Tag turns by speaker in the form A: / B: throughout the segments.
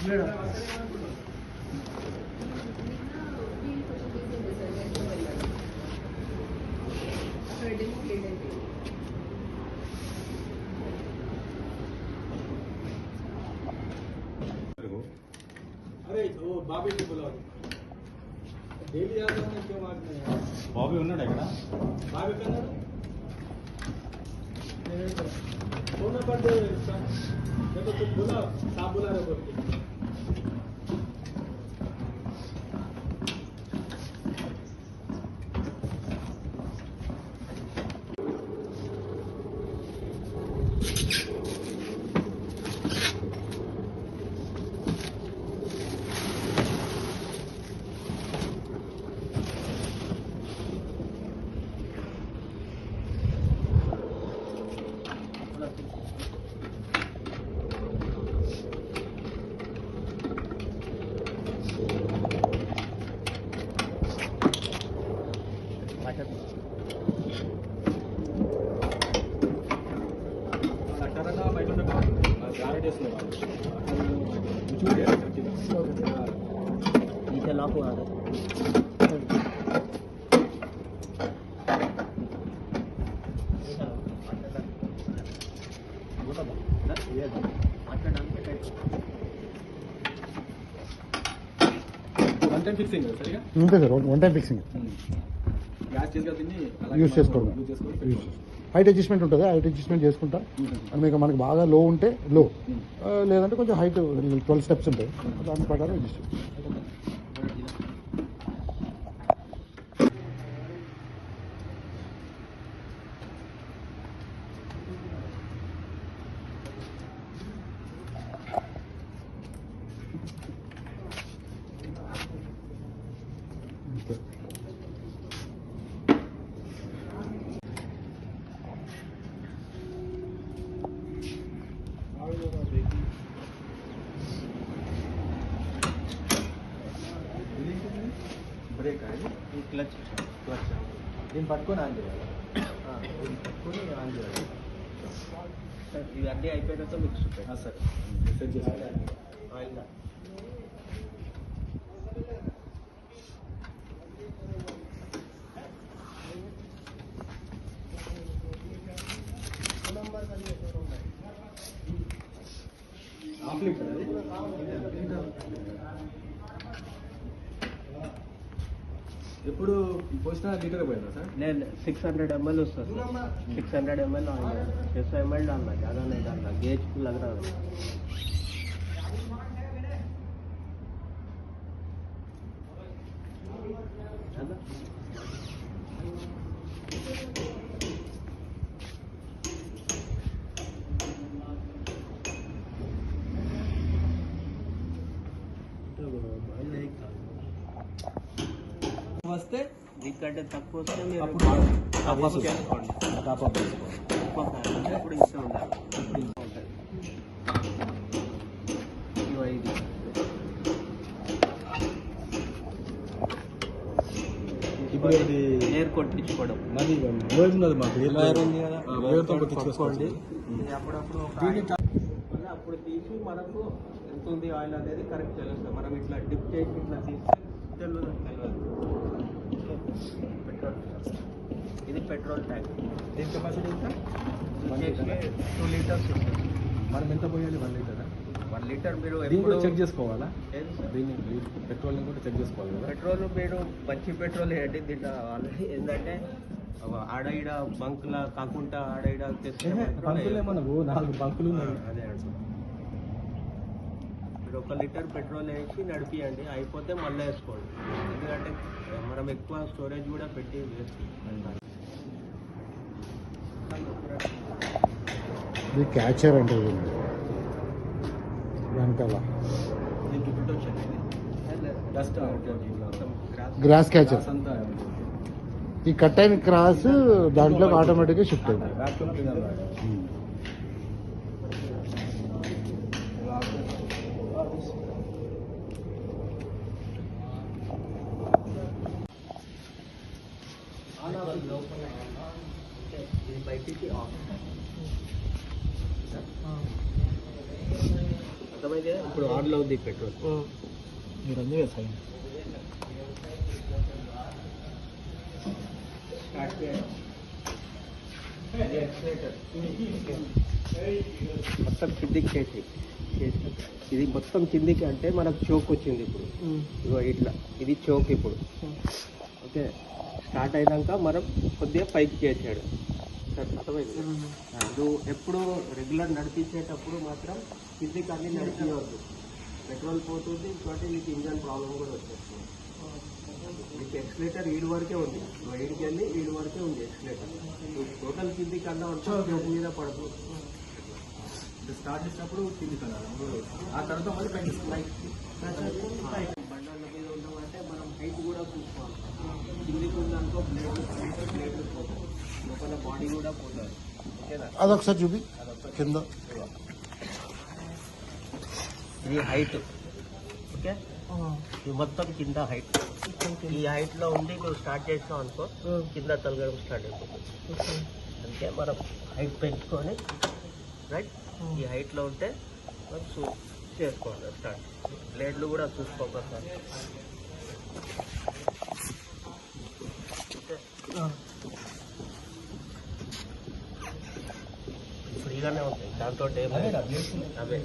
A: अरे वो बाबी को बुलाओ डेली आता है क्यों मारते हैं बाबी ఉన్నాడు ఇక్కడ బాబీ కన్నాడు सोना पर दे देखो तुम बुला साहब बुला रहे बोल लॉक हुआ है वन टाइम फिक्सिंग है सर అంతే sir one time fixing gas చేసి దీన్ని యూస్ చేసుకోవడం హైట్ అడ్జస్ట్మెంట్ ఉంటుంది హైట్ అడ్జస్ట్మెంట్ చేసుకుంటా మీకు మనకి బాగా లో ఉంటే లో లేదంటే కొంచెం హైట్ 12 స్టెప్స్ ఉంటాయి దాని ప్రకారం అడ్జస్ట్ బ్రేక్ అది క్లచ్ దీన్ని పట్టుకొని ఆన్ చేయాలి దీన్ని పట్టుకొని ఆన్ చేయాలి సార్ ఇవన్నీ అయిపోయిన తర్వాత మిక్స్ ఉంటాయి సార్ సెట్ చేయాలి ఆయిల్ హాఫ్ లీటర్ ఎప్పుడు పోసినా లీటర్ పోయిందా సార్ నేను 600 ml వస్తుంది 600 ml ऑयल 600 ml डालना ज़्यादा नहीं डालना गेज लग रहा है వస్తే దీనికంటే తక్కువ వస్తే మీరు అప్పుడు ఇస్తూ ఉండాలి ఇప్పుడు ఎయిర్ కొట్టించుకోవడం మరి ఉన్నది మాకు ఎయిర్ ఉంది కదా ఎయిర్తో కొట్టించుకోండి అప్పుడప్పుడు అప్పుడు తీసి మనకు ఎంత ఉంది ఆయిల్ అనేది కరెక్ట్ తెలుస్తుంది మనం ఇట్లా డిప్ చేసి ఇట్లా తీస్తే తెలియదు ఇది పెట్రోల్ ట్యాంక్ దీని కెపాసిటీ ఎంత 2 లీటర్స్ ఉంటుంది మనం ఎంత పోయాలి 1 లీటర్ 1 లీటర్ మీరు ఎప్పుడు చెక్ చేసుకోవాలా దీన్ని పెట్రోల్ని కూడా చెక్ చేసుకోవాలి కదా పెట్రోల్ మీరు మంచి పెట్రోల్ వేయండి దీంట్లో ఆల్రెడీ ఏంటంటే ఆడ ఈడ బంకులా కాకుండా ఆడ ఈడ తెస్తే బంకులే మనకు 4 బంకులు అదే మీరు 1 లీటర్ పెట్రోల్ వేసి నడిపియండి అయిపోతే మళ్ళీ వేసుకోండి ఎందుకంటే మనం ఎక్కువ స్టోరేజ్ కూడా పెట్టి వేస్ట్ ఇది క్యాచర్ అంటే వెనకాల గ్రాస్ క్యాచర్ ఈ కట్ అయిన క్రాస్ దాంట్లో ఆటోమేటిక్గా షిఫ్ట్ అవుతుంది బయటికి అర్థమైతే ఇప్పుడు ఆన్లో ఉంది పెట్రోల్. మీరు అన్నీ వేస్తాయి మొత్తం కిందికి చేసి ఇది మొత్తం కిందికి అంటే మనకు చోక్ వచ్చింది ఇప్పుడు. ఇగో ఇట్లా ఇది చోక్ ఇప్పుడు. ఓకే, స్టార్ట్ అయినాక మనం కొద్దిగా పైకి చేసాడు. అర్థమైంది. నువ్వు ఎప్పుడు రెగ్యులర్ నడిపించేటప్పుడు మాత్రం కిందికి అన్ని నడిపించవద్దు. పెట్రోల్ పోతుంది, ఇంకోటి నీకు ఇంజన్ ప్రాబ్లం కూడా వచ్చేస్తుంది. నీకు ఎక్స్లేటర్ ఈడు వరకే ఉంది, ఈడికి వెళ్ళి ఈడు వరకే ఉంది ఎక్స్లేటర్. టోటల్ కిందికి అన్నా ఉంటే చోక్ మీద పడదు. స్టార్ట్ చేసినప్పుడు కిందికి అన్నారు, ఆ తర్వాత మళ్ళీ బండాల మీద ఉండమంటే మనం హైట్ కూడా చూసుకోవాలి. కిందికి ఉందనుకో ప్లేట్లు పోతాయి, లోపల బాడీ కూడా పోతుంది.
B: అదొకసారి చూపి కింద.
A: ఇది హైట్. ఓకే, ఇది మొత్తం కింద హైట్. ఈ హైట్ లో ఉండి నువ్వు స్టార్ట్ చేసావు అనుకో కింద తలగడం స్టార్ట్ అయిపోతుంది. అంటే మనం హైట్ పెంచుకొని రైట్ ఈ హైట్ లో ఉంటే మనం చేసుకోవాలి స్టార్ట్. బ్లేడ్లు కూడా చూసుకోవాలి. ఫ్రీగానే ఉంటాయి దాంతో అవే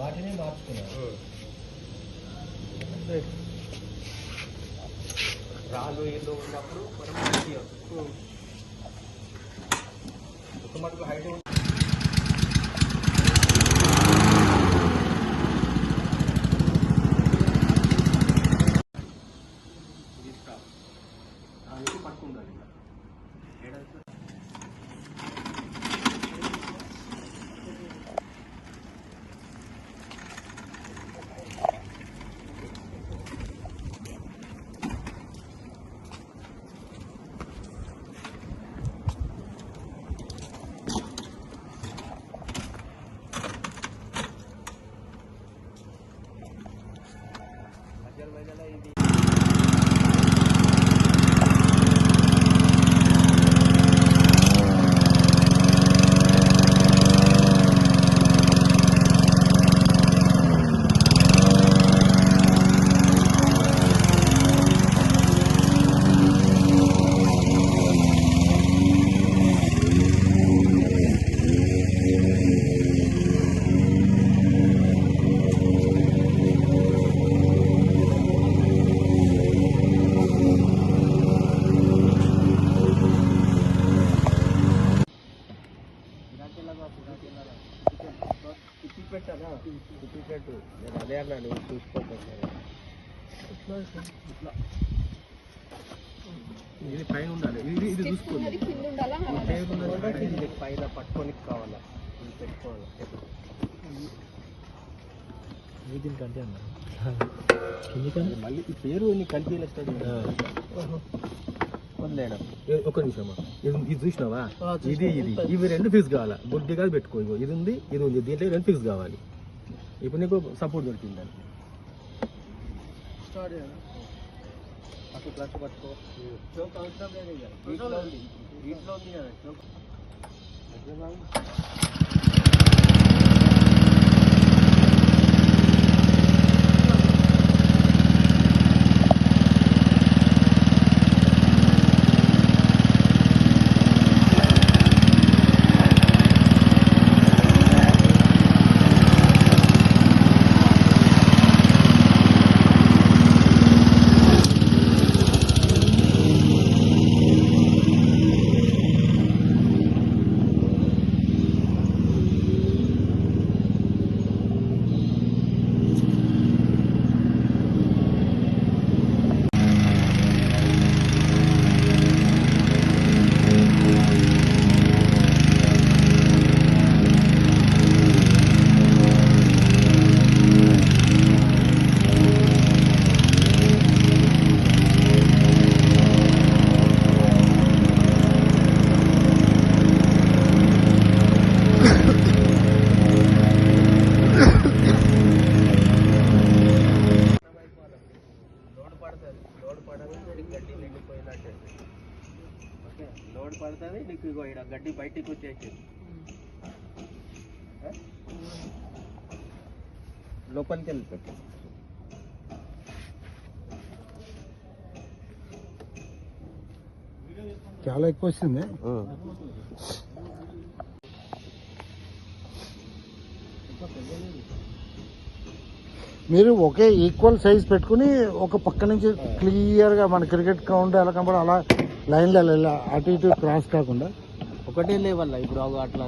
A: వాటిని మార్చుకున్నాను. రాళ్ళు ఇల్లు ఉన్నప్పుడు మనం మటుకు హైట్ పట్టుకుండాలి. ఇది పెట్టానా పెట్టు. నేను అదే అన్నా, నువ్వు చూసుకోకపోతే ఇది పైన ఉండాలి. ఇది చూసుకోండి, ఇది పైన పట్టుకొని కావాలా, ఇది పెట్టుకోవాలి. దీనికంటే అన్నారు మళ్ళీ ఈ పేరు నీకు కనిపించలేదు వదిలేయడం. ఒక నిమిషమా, ఇది చూసినావా, ఇది ఇవి రెండు ఫిక్స్ కావాలా. బుద్ధిగా పెట్టుకో. ఇగో ఇది ఉంది, ఇది ఉంది, దీంట్లో రెండు ఫిక్స్ కావాలి. ఇప్పుడు నీకు సపోర్ట్ దొరికింది దానికి. అసలు క్లచ్ పట్టుకో. చోక్ అవసరం లేదు, వీటిలో ఉంది కదా చోక్. లోడ్ పడుతుంది నీకు. ఇగో ఇక్కడ గడ్డి బయటికి వచ్చేసింది. లోపలికి వెళ్ళి పెట్టు.
B: చాలా ఎక్కువ వచ్చింది. మీరు ఒకే ఈక్వల్ సైజ్ పెట్టుకుని ఒక పక్క నుంచి క్లియర్గా మన క్రికెట్ గ్రౌండ్ ఎలా కనబడి అలా లైన్లో అటు ఇటు క్రాస్ కాకుండా
A: ఒకటే లేవల్ల ఇప్పుడు అట్లా